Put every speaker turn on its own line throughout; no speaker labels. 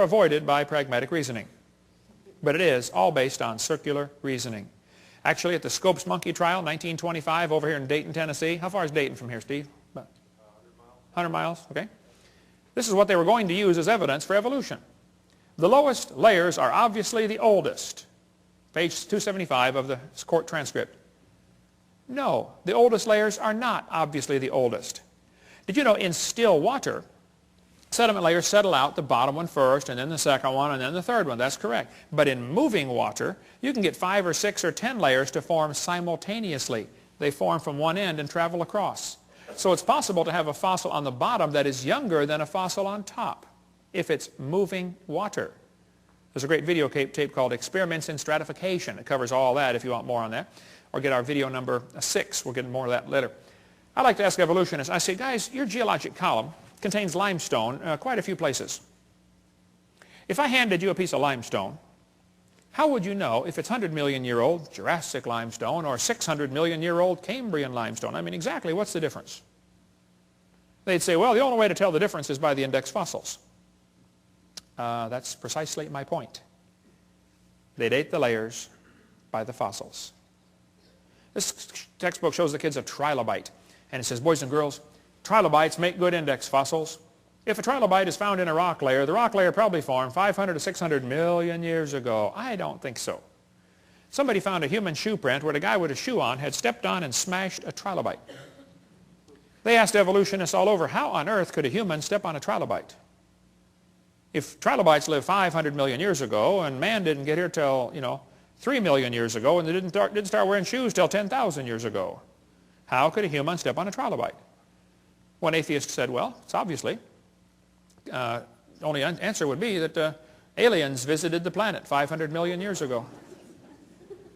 avoided by pragmatic reasoning. But it is all based on circular reasoning. Actually, at the Scopes monkey trial, 1925, over here in Dayton, Tennessee. How far is Dayton from here, Steve? About 100 miles, okay. This is what they were going to use as evidence for evolution. The lowest layers are obviously the oldest. Page 275 of the court transcript. No, the oldest layers are not obviously the oldest. Did you know in still water, sediment layers settle out, the bottom one first, and then the second one, and then the third one. That's correct. But in moving water, you can get 5 or 6 or 10 layers to form simultaneously. They form from one end and travel across. So it's possible to have a fossil on the bottom that is younger than a fossil on top if it's moving water. There's a great video tape called Experiments in Stratification. It covers all that if you want more on that. Or get our video number 6. We'll get more of that later. I'd like to ask evolutionists, I say, guys, your geologic column contains limestone quite a few places. If I handed you a piece of limestone, how would you know if it's 100 million year old Jurassic limestone or 600 million year old Cambrian limestone? I mean, exactly what's the difference? They'd say, well, the only way to tell the difference is by the index fossils. That's precisely my point. They date the layers by the fossils. This textbook shows the kids a trilobite. And it says, boys and girls, trilobites make good index fossils. If a trilobite is found in a rock layer, the rock layer probably formed 500 to 600 million years ago. I don't think so. Somebody found a human shoe print where the guy with a shoe on had stepped on and smashed a trilobite. They asked evolutionists all over, how on earth could a human step on a trilobite? If trilobites lived 500 million years ago and man didn't get here till, 3 million years ago and they didn't start wearing shoes till 10,000 years ago, how could a human step on a trilobite? One atheist said, well, it's obviously. Only answer would be that aliens visited the planet 500 million years ago.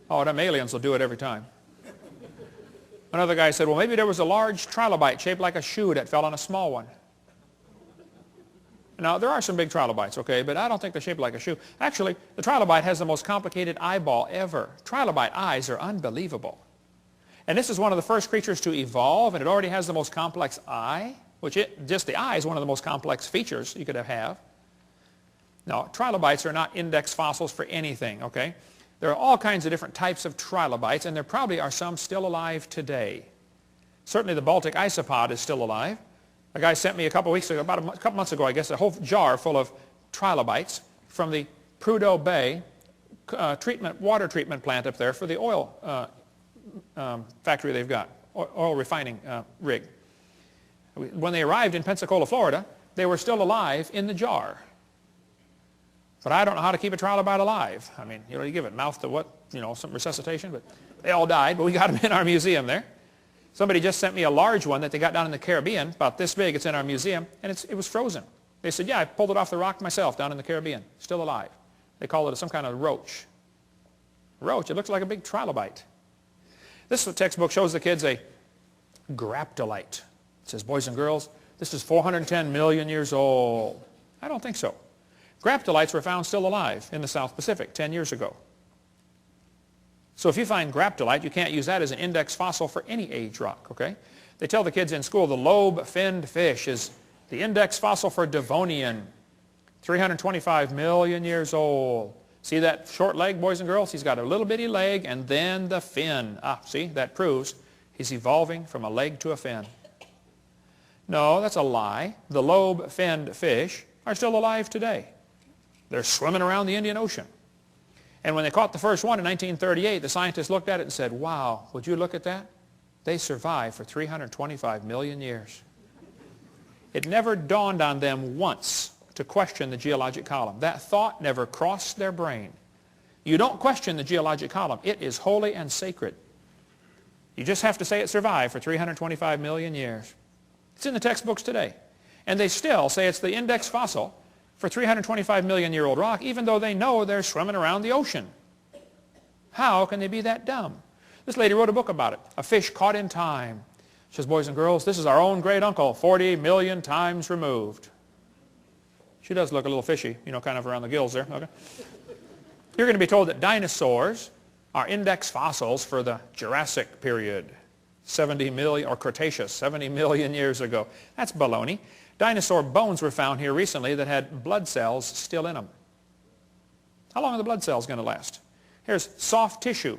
Oh, them aliens will do it every time. Another guy said, well, maybe there was a large trilobite shaped like a shoe that fell on a small one. Now, there are some big trilobites, okay, but I don't think they're shaped like a shoe. Actually, the trilobite has the most complicated eyeball ever. Trilobite eyes are unbelievable. And this is one of the first creatures to evolve, and it already has the most complex eye, which just the eye is one of the most complex features you could have. Now, trilobites are not index fossils for anything, okay? There are all kinds of different types of trilobites, and there probably are some still alive today. Certainly the Baltic isopod is still alive. A guy sent me a couple weeks ago, about a couple months ago, I guess, a whole jar full of trilobites from the Prudhoe Bay water treatment plant up there for the oil factory they've got, oil refining rig. When they arrived in Pensacola, Florida, they were still alive in the jar. But I don't know how to keep a trilobite alive. I mean, you give it mouth to what, some resuscitation, but they all died, but we got them in our museum there. Somebody just sent me a large one that they got down in the Caribbean, about this big. It's in our museum, and it was frozen. They said, yeah, I pulled it off the rock myself down in the Caribbean, still alive. They call it some kind of roach. Roach, it looks like a big trilobite. This textbook shows the kids a graptolite. It says, boys and girls, this is 410 million years old. I don't think so. Graptolites were found still alive in the South Pacific 10 years ago. So if you find graptolite, you can't use that as an index fossil for any age rock, okay? They tell the kids in school the lobe-finned fish is the index fossil for Devonian, 325 million years old. See that short leg, boys and girls? He's got a little bitty leg and then the fin. See, that proves he's evolving from a leg to a fin. No, that's a lie. The lobe-finned fish are still alive today. They're swimming around the Indian Ocean. And when they caught the first one in 1938, the scientists looked at it and said, wow, would you look at that? They survived for 325 million years. It never dawned on them once to question the geologic column. That thought never crossed their brain. You don't question the geologic column. It is holy and sacred. You just have to say it survived for 325 million years. It's in the textbooks today. And they still say it's the index fossil for 325 million year old rock, even though they know they're swimming around the ocean. How can they be that dumb? This lady wrote a book about it, A Fish Caught in Time. She says, boys and girls, this is our own great uncle, 40 million times removed. She does look a little fishy, kind of around the gills there. Okay. You're going to be told that dinosaurs are index fossils for the Jurassic period, 70 million, or Cretaceous, 70 million years ago. That's baloney. Dinosaur bones were found here recently that had blood cells still in them. How long are the blood cells going to last? Here's soft tissue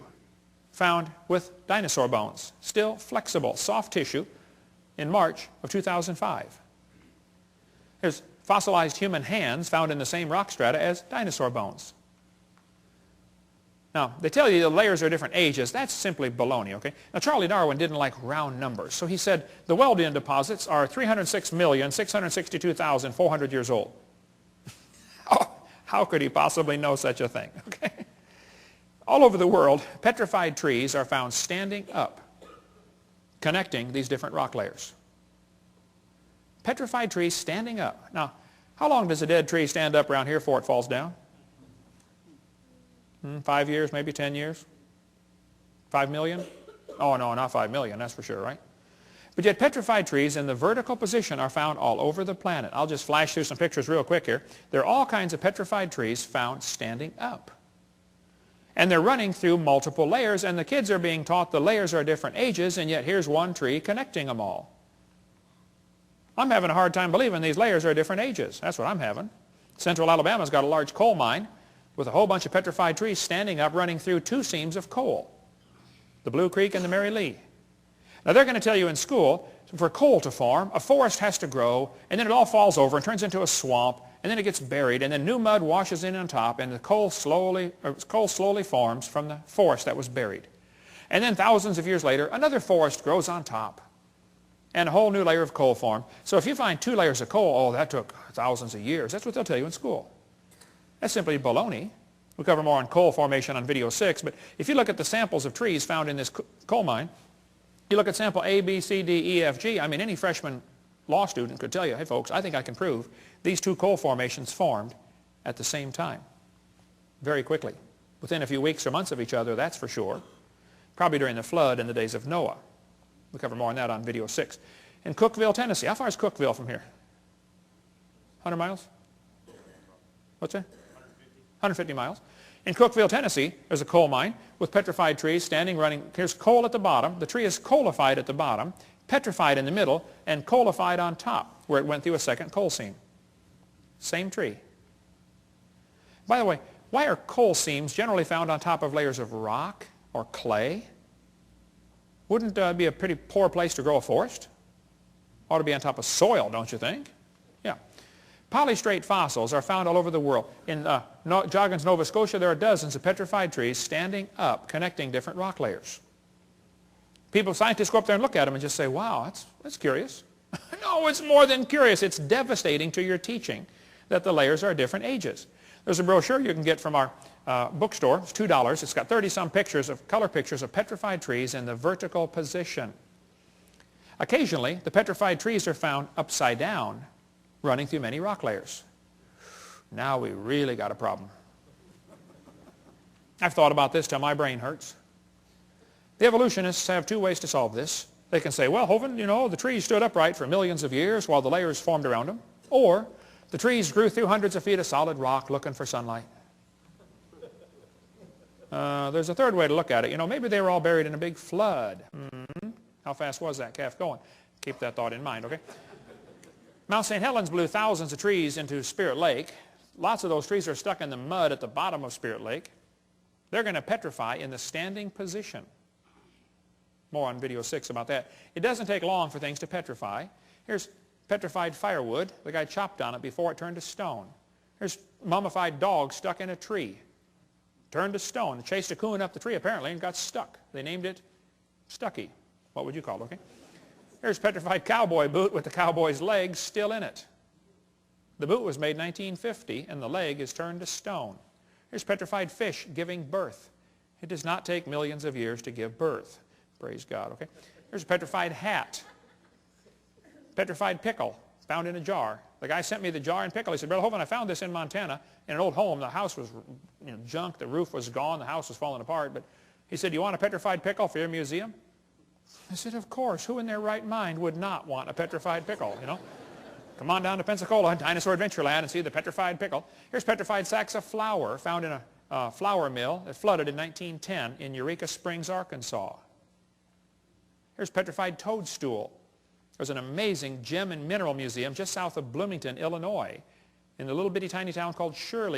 found with dinosaur bones, still flexible, soft tissue in March of 2005. Here's fossilized human hands found in the same rock strata as dinosaur bones. Now, they tell you the layers are different ages. That's simply baloney, okay? Now, Charlie Darwin didn't like round numbers, so he said the Wealdian deposits are 306,662,400 years old. How could he possibly know such a thing, okay? All over the world, petrified trees are found standing up, connecting these different rock layers. Petrified trees standing up. Now, how long does a dead tree stand up around here before it falls down? 5 years, maybe 10 years? 5 million? Oh, no, not 5 million, that's for sure, right? But yet petrified trees in the vertical position are found all over the planet. I'll just flash through some pictures real quick here. There are all kinds of petrified trees found standing up. And they're running through multiple layers, and the kids are being taught the layers are different ages, and yet here's one tree connecting them all. I'm having a hard time believing these layers are different ages. That's what I'm having. Central Alabama's got a large coal mine with a whole bunch of petrified trees standing up running through 2 seams of coal, the Blue Creek and the Mary Lee. Now they're going to tell you in school, for coal to form, a forest has to grow, and then it all falls over and turns into a swamp, and then it gets buried, and then new mud washes in on top, and the coal slowly forms from the forest that was buried. And then thousands of years later, another forest grows on top, and a whole new layer of coal formed. So if you find 2 layers of coal, oh, that took thousands of years. That's what they'll tell you in school. That's simply baloney. We'll cover more on coal formation on video 6, but if you look at the samples of trees found in this coal mine, you look at sample A, B, C, D, E, F, G, I mean, any freshman law student could tell you, hey folks, I think I can prove these 2 coal formations formed at the same time, very quickly. Within a few weeks or months of each other, that's for sure. Probably during the flood in the days of Noah. We'll cover more on that on video 6. In Cookeville, Tennessee, how far is Cookeville from here? 100 miles? What's that? 150 miles. In Cookeville, Tennessee, there's a coal mine with petrified trees standing, running. Here's coal at the bottom. The tree is coalified at the bottom, petrified in the middle, and coalified on top, where it went through a second coal seam. Same tree. By the way, why are coal seams generally found on top of layers of rock or clay? Wouldn't be a pretty poor place to grow a forest? Ought to be on top of soil, don't you think? Yeah. Polystrate fossils are found all over the world. In Joggins, Nova Scotia, there are dozens of petrified trees standing up, connecting different rock layers. Scientists go up there and look at them and just say, wow, that's curious. No, it's more than curious. It's devastating to your teaching that the layers are different ages. There's a brochure you can get from our bookstore. It's $2. It's got 30-some color pictures of petrified trees in the vertical position. Occasionally, the petrified trees are found upside down, running through many rock layers. Now we really got a problem. I've thought about this till my brain hurts. The evolutionists have 2 ways to solve this. They can say, well, Hovind, you know, the trees stood upright for millions of years while the layers formed around them. Or the trees grew through hundreds of feet of solid rock looking for sunlight. There's a third way to look at it. You know, maybe they were all buried in a big flood. How fast was that calf going? Keep that thought in mind, okay? Mount St. Helens blew thousands of trees into Spirit Lake. Lots of those trees are stuck in the mud at the bottom of Spirit Lake. They're going to petrify in the standing position. More on video 6 about that. It doesn't take long for things to petrify. Here's petrified firewood. The guy chopped on it before it turned to stone. Here's mummified dog stuck in a tree. Turned to stone. It chased a coon up the tree apparently and got stuck. They named it Stucky. What would you call it, okay? Here's petrified cowboy boot with the cowboy's legs still in it. The boot was made in 1950 and the leg is turned to stone. Here's petrified fish giving birth. It does not take millions of years to give birth. Praise God, okay? Here's a petrified hat. Petrified pickle found in a jar. The guy sent me the jar and pickle. He said, Brother Hovind, I found this in Montana in an old home. The house was junk. The roof was gone. The house was falling apart. But he said, you want a petrified pickle for your museum? I said, of course. Who in their right mind would not want a petrified pickle, you know? Come on down to Pensacola, Dinosaur Adventureland, and see the petrified pickle. Here's petrified sacks of flour found in a flour mill that flooded in 1910 in Eureka Springs, Arkansas. Here's petrified toadstool There's an amazing gem and mineral museum just south of Bloomington, Illinois, in a little bitty tiny town called Shirley.